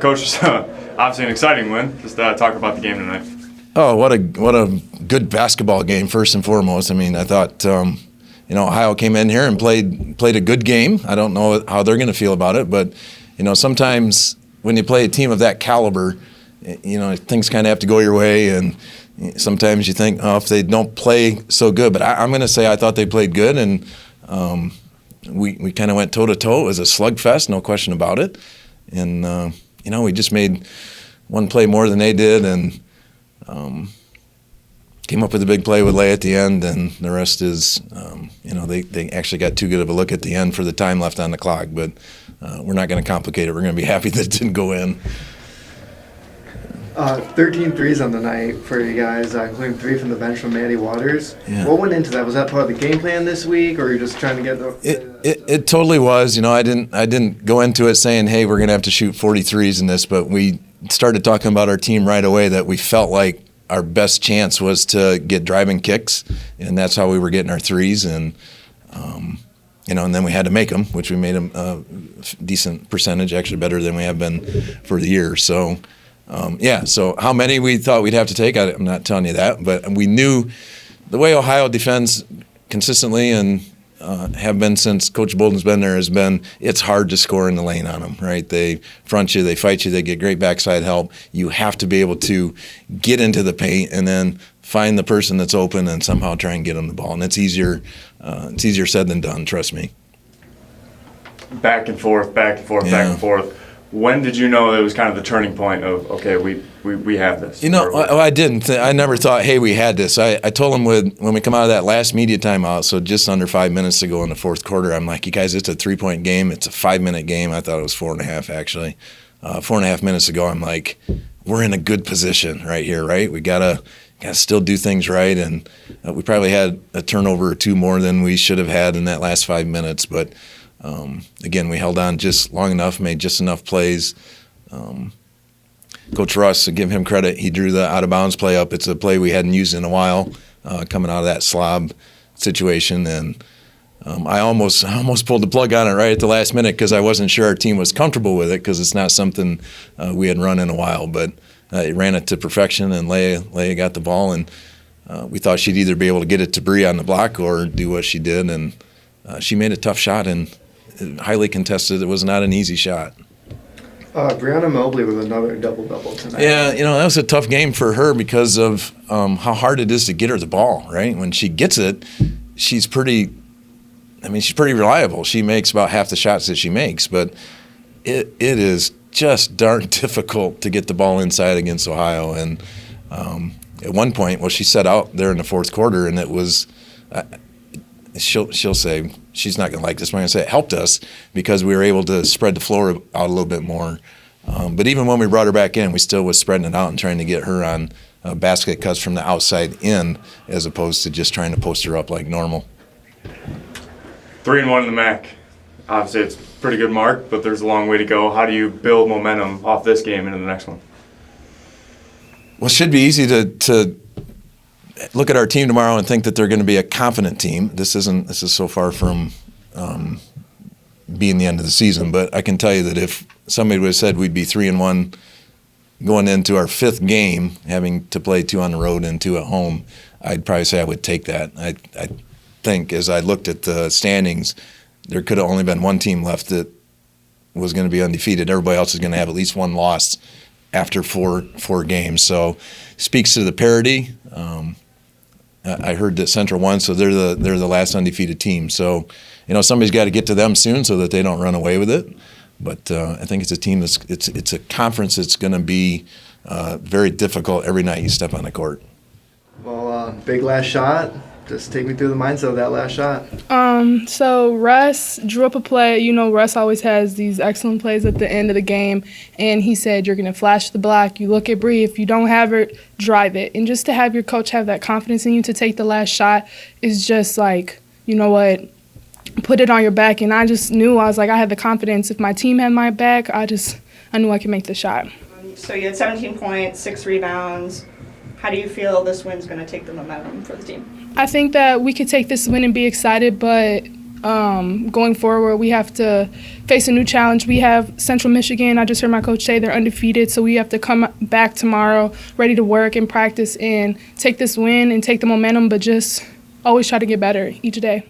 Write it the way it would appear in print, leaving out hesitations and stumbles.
Coach, obviously an exciting win. Just talk about the game tonight. Oh, what a good basketball game, first and foremost. I mean, I thought, Ohio came in here and played a good game. I don't know how they're going to feel about it, but, sometimes when you play a team of that caliber, things kind of have to go your way, and sometimes you think, oh, if they don't play so good. But I'm going to say I thought they played good, and we kind of went toe-to-toe. It was a slugfest, no question about it. And, we just made one play more than they did, and came up with a big play with Leigh at the end, and the rest is, they actually got too good of a look at the end for the time left on the clock. But we're not going to complicate it. We're going to be happy that it didn't go in. 13 threes on the night for you guys, including 3 from the bench from Maddie Waters. Yeah. What went into that? Was that part of the game plan this week, or are you just trying to get the? It totally was. I didn't go into it saying, hey, we're going to have to shoot 43s in this, but we started talking about our team right away that we felt like our best chance was to get driving kicks, and that's how we were getting our threes. And and then we had to make them, which we made them a decent percentage, actually better than we have been for the year. So. So how many we thought we'd have to take, I'm not telling you that, but we knew the way Ohio defends consistently and have been since Coach Bolden's been there has been it's hard to score in the lane on them, right? They front you, they fight you, they get great backside help. You have to be able to get into the paint and then find the person that's open and somehow try and get them the ball. And it's easier said than done, trust me. Back and forth, back and forth, back and forth. When did you know that it was kind of the turning point of, okay, we have this? I didn't. I never thought, hey, we had this. I told them when we come out of that last media timeout, so just under 5 minutes to go in the fourth quarter, I'm like, you guys, it's a 3-point game. It's a 5-minute game. I thought it was 4.5, actually. 4.5 minutes ago, I'm like, we're in a good position right here, right? We gotta still do things right, and we probably had a turnover or two more than we should have had in that last 5 minutes, but again, we held on just long enough, made just enough plays. Coach Russ, to give him credit, he drew the out-of-bounds play up. It's a play we hadn't used in a while, coming out of that slob situation. And I almost pulled the plug on it right at the last minute because I wasn't sure our team was comfortable with it because it's not something we had run in a while. But it ran it to perfection, and Leigh got the ball. And we thought she'd either be able to get it to Bree on the block or do what she did. And she made a tough shot, and highly contested. It was not an easy shot. Brianna Mobley with another double-double tonight. Yeah, that was a tough game for her because of how hard it is to get her the ball, right? When she gets it, she's pretty reliable. She makes about half the shots that she makes, but it is just darn difficult to get the ball inside against Ohio. And at one point, she set out there in the fourth quarter, and it was she'll say she's not going to like this, but I'm going to say it helped us because we were able to spread the floor out a little bit more. But even when we brought her back in, we still was spreading it out and trying to get her on basket cuts from the outside in as opposed to just trying to post her up like normal. 3-1 in the MAC. Obviously, it's a pretty good mark, but there's a long way to go. How do you build momentum off this game into the next one? Well, it should be easy to look at our team tomorrow and think that they're going to be a confident team. This is so far from being the end of the season, but I can tell you that if somebody would have said we'd be 3-1 going into our 5th game, having to play 2 on the road and 2 at home, I'd probably say I would take that. I think as I looked at the standings, there could have only been one team left that was going to be undefeated. Everybody else is going to have at least one loss after four games. So speaks to the parity. I heard that Central won, so they're the last undefeated team. So, somebody's got to get to them soon so that they don't run away with it. But I think it's a team it's a conference that's going to be very difficult every night you step on the court. Well, big last shot. Just take me through the mindset of that last shot. So Russ drew up a play. Russ always has these excellent plays at the end of the game, and he said you're going to flash the block. You look at Bree. If you don't have it, drive it. And just to have your coach have that confidence in you to take the last shot is just like, you know what, put it on your back. And I just knew, I was like, I had the confidence. If my team had my back, I knew I could make the shot. So you had 17 points, 6 rebounds. How do you feel this win's going to take the momentum for the team? I think that we could take this win and be excited, but Going forward, we have to face a new challenge. We have Central Michigan. I just heard my coach say they're undefeated, so we have to come back tomorrow ready to work and practice and take this win and take the momentum, but just always try to get better each day.